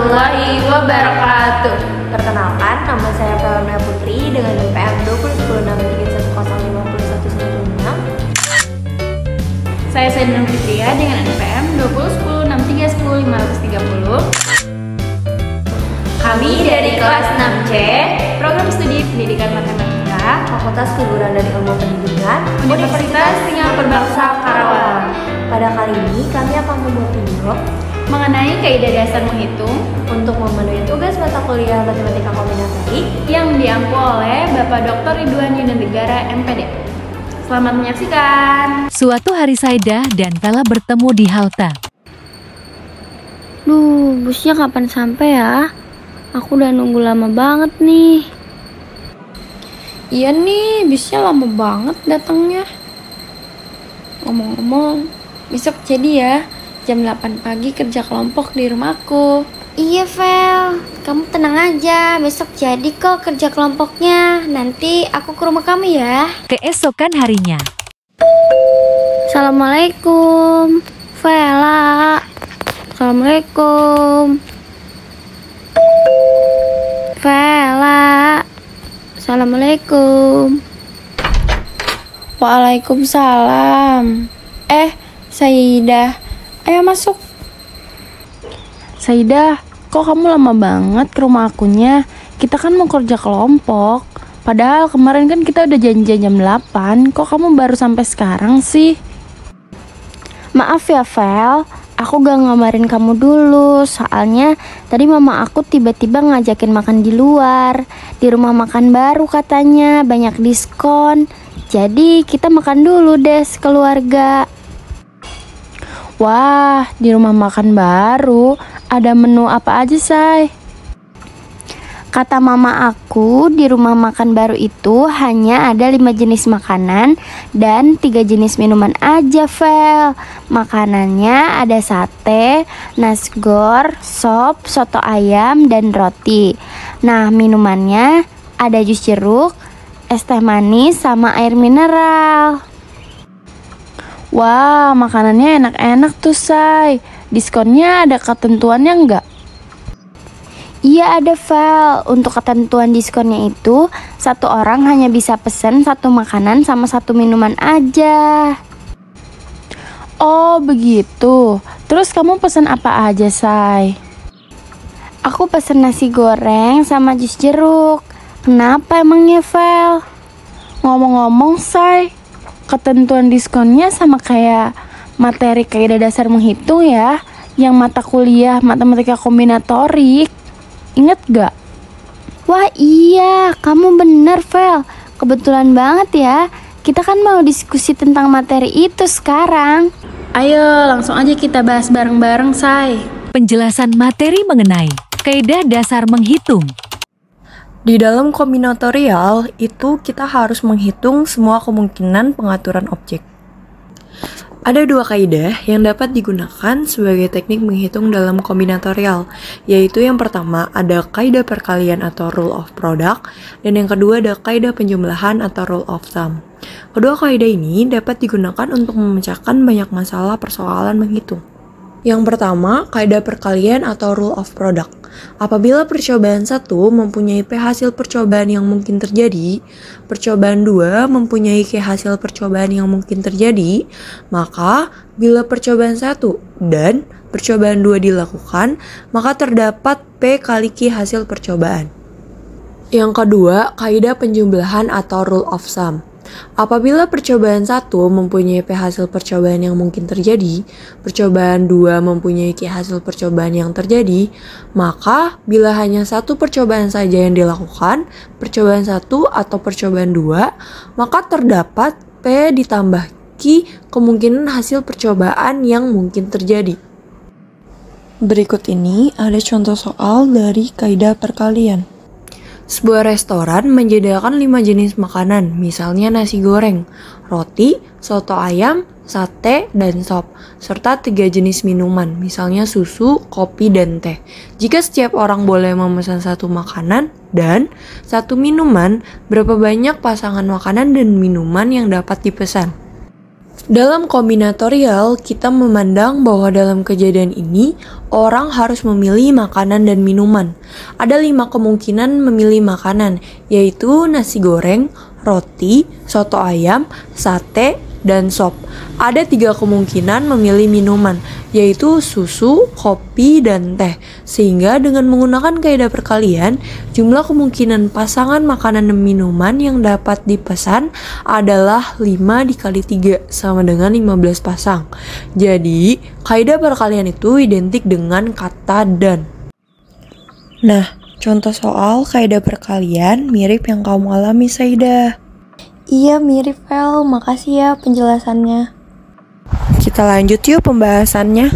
warahmatullahi wabarakatuh. Perkenalkan, nama saya Felona Putri dengan NPM 2010631106. Saya Saidina Fitria dengan NPM 20106310 530. Kami dari kelas 6C, Program Studi Pendidikan Matematika, Fakultas Keguruan dan Ilmu Pendidikan, Universitas Singapura Bangsa Karawang. Pada kali ini kami akan membuat video mengenai kaidah dasar menghitung untuk memenuhi tugas mata kuliah Matematika Kombinatorik yang diampu oleh Bapak Dr. Ridwan Yunanegara MPD. Selamat menyaksikan. Suatu hari Saidah dan Vela bertemu di halte. Duh, busnya kapan sampai ya? Aku udah nunggu lama banget nih. Iya nih, busnya lama banget datangnya. Ngomong-ngomong, besok jadi ya, jam 8 pagi kerja kelompok di rumahku. Iya Vel, kamu tenang aja, besok jadi kok kerja kelompoknya. Nanti aku ke rumah kamu ya. Keesokan harinya. Assalamualaikum, Vela. Assalamualaikum. Vela. Assalamualaikum. Waalaikumsalam. Saidah, ayo masuk. Saidah, kok kamu lama banget ke rumah akunya? Kita kan mau kerja kelompok. Padahal kemarin kan kita udah janjian jam 8. Kok kamu baru sampai sekarang sih? Maaf ya, Vel. Aku gak ngabarin kamu dulu. Soalnya tadi mama aku tiba-tiba ngajakin makan di luar. Di rumah makan baru katanya, banyak diskon. Jadi kita makan dulu deh sekeluarga. Wah, di rumah makan baru ada menu apa aja, Say? Kata mama aku, di rumah makan baru itu hanya ada 5 jenis makanan dan 3 jenis minuman aja, Vel. Makanannya ada sate, nasgor, sop, soto ayam, dan roti. Nah, minumannya ada jus jeruk, es teh manis, sama air mineral. Wah, makanannya enak-enak tuh, Say. Diskonnya ada ketentuannya nggak? Iya ada, Val. Untuk ketentuan diskonnya itu, satu orang hanya bisa pesen satu makanan sama satu minuman aja. Oh begitu. Terus kamu pesen apa aja, Say? Aku pesen nasi goreng sama jus jeruk. Kenapa emangnya, Val? Ngomong-ngomong, Say, ketentuan diskonnya sama kayak materi kaidah dasar menghitung ya, yang mata kuliah matematika kombinatorik. Ingat gak? Wah iya, kamu bener, Vel. Kebetulan banget ya, kita kan mau diskusi tentang materi itu sekarang. Ayo langsung aja kita bahas bareng-bareng, Say. Penjelasan materi mengenai kaidah dasar menghitung. Di dalam kombinatorial itu kita harus menghitung semua kemungkinan pengaturan objek. Ada 2 kaidah yang dapat digunakan sebagai teknik menghitung dalam kombinatorial, yaitu yang pertama ada kaidah perkalian atau rule of product, dan yang kedua ada kaidah penjumlahan atau rule of sum. Kedua kaidah ini dapat digunakan untuk memecahkan banyak masalah persoalan menghitung. Yang pertama, kaidah perkalian atau rule of product. Apabila percobaan 1 mempunyai P hasil percobaan yang mungkin terjadi, percobaan 2 mempunyai Q hasil percobaan yang mungkin terjadi, maka bila percobaan 1 dan percobaan 2 dilakukan, maka terdapat P kali Q hasil percobaan. Yang kedua, kaidah penjumlahan atau rule of sum. Apabila percobaan 1 mempunyai P hasil percobaan yang mungkin terjadi, percobaan 2 mempunyai Q hasil percobaan yang terjadi, maka bila hanya satu percobaan saja yang dilakukan, percobaan 1 atau percobaan 2, maka terdapat P ditambah Q kemungkinan hasil percobaan yang mungkin terjadi. Berikut ini ada contoh soal dari kaidah perkalian. Sebuah restoran menyediakan 5 jenis makanan, misalnya nasi goreng, roti, soto ayam, sate, dan sop, serta 3 jenis minuman, misalnya susu, kopi, dan teh. Jika setiap orang boleh memesan 1 makanan dan 1 minuman, berapa banyak pasangan makanan dan minuman yang dapat dipesan? Dalam kombinatorial, kita memandang bahwa dalam kejadian ini, orang harus memilih makanan dan minuman. Ada 5 kemungkinan memilih makanan, yaitu nasi goreng, roti, soto ayam, sate, dan sop. Ada 3 kemungkinan memilih minuman, yaitu susu, kopi, dan teh. Sehingga dengan menggunakan kaidah perkalian, jumlah kemungkinan pasangan makanan dan minuman yang dapat dipesan adalah 5 dikali 3 sama dengan 15 pasang. Jadi, kaidah perkalian itu identik dengan kata dan. Nah, contoh soal kaidah perkalian mirip yang kamu alami, Saida. Iya mirip Vel, makasih ya penjelasannya. Kita lanjut yuk pembahasannya.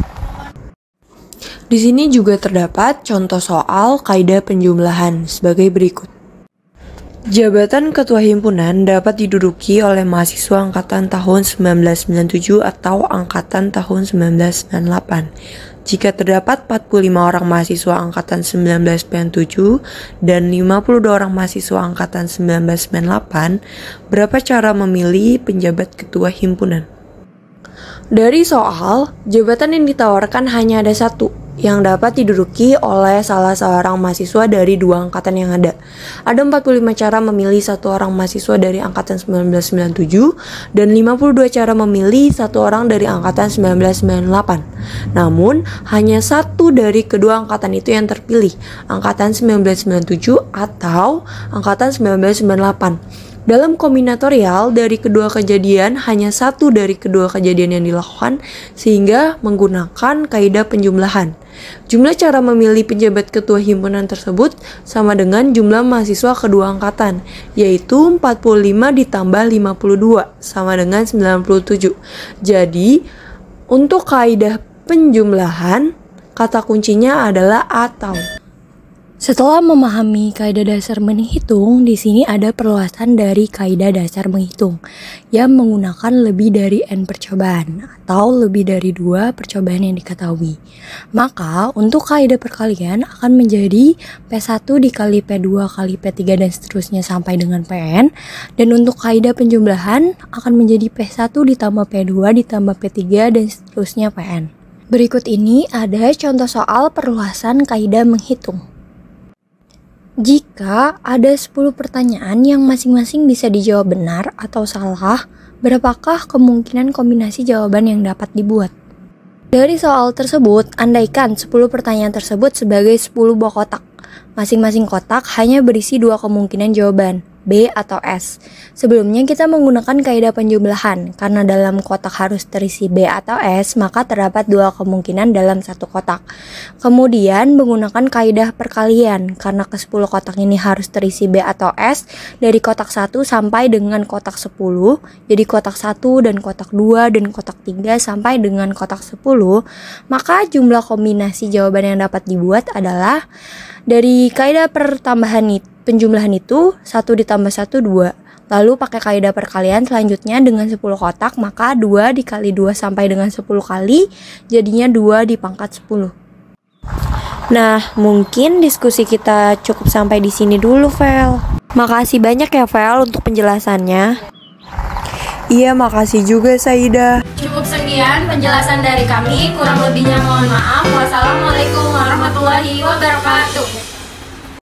Di sini juga terdapat contoh soal kaidah penjumlahan sebagai berikut. Jabatan Ketua Himpunan dapat diduduki oleh mahasiswa angkatan tahun 1997 atau angkatan tahun 1998. Jika terdapat 45 orang mahasiswa angkatan 1997 dan 52 orang mahasiswa angkatan 1998, berapa cara memilih penjabat ketua himpunan? Dari soal, jabatan yang ditawarkan hanya ada satu, yang dapat diduduki oleh salah seorang mahasiswa dari 2 angkatan yang ada. Ada 45 cara memilih satu orang mahasiswa dari angkatan 1997 dan 52 cara memilih satu orang dari angkatan 1998. Namun, hanya satu dari kedua angkatan itu yang terpilih, angkatan 1997 atau angkatan 1998. Dalam kombinatorial, dari kedua kejadian, hanya satu dari kedua kejadian yang dilakukan, sehingga menggunakan kaidah penjumlahan. Jumlah cara memilih penjabat ketua himpunan tersebut sama dengan jumlah mahasiswa kedua angkatan, yaitu 45 ditambah 52, sama dengan 97. Jadi, untuk kaidah penjumlahan, kata kuncinya adalah atau. Setelah memahami kaidah dasar menghitung, di sini ada perluasan dari kaidah dasar menghitung yang menggunakan lebih dari n percobaan atau lebih dari 2 percobaan yang diketahui. Maka untuk kaidah perkalian akan menjadi P1 dikali P2 kali P3 dan seterusnya sampai dengan Pn, dan untuk kaidah penjumlahan akan menjadi P1 ditambah P2 ditambah P3 dan seterusnya Pn. Berikut ini ada contoh soal perluasan kaidah menghitung. Jika ada 10 pertanyaan yang masing-masing bisa dijawab benar atau salah, berapakah kemungkinan kombinasi jawaban yang dapat dibuat? Dari soal tersebut, andaikan 10 pertanyaan tersebut sebagai 10 buah kotak. Masing-masing kotak hanya berisi 2 kemungkinan jawaban, B atau S. Sebelumnya kita menggunakan kaidah penjumlahan, karena dalam kotak harus terisi B atau S, maka terdapat 2 kemungkinan dalam satu kotak. Kemudian menggunakan kaidah perkalian, karena ke-10 kotak ini harus terisi B atau S, dari kotak 1 sampai dengan kotak 10, jadi kotak 1 dan kotak 2 dan kotak 3 sampai dengan kotak 10, maka jumlah kombinasi jawaban yang dapat dibuat adalah dari kaidah penjumlahan itu 1 ditambah 1, 2. Lalu pakai kaidah perkalian selanjutnya dengan 10 kotak, maka 2 dikali 2 sampai dengan 10 kali, jadinya 2 dipangkat 10. Nah, mungkin diskusi kita cukup sampai di sini dulu, Vel. Makasih banyak ya, Vel, untuk penjelasannya. Iya, makasih juga, Saida. Cukup sekian penjelasan dari kami, kurang lebihnya mohon maaf. Wassalamualaikum warahmatullahi wabarakatuh.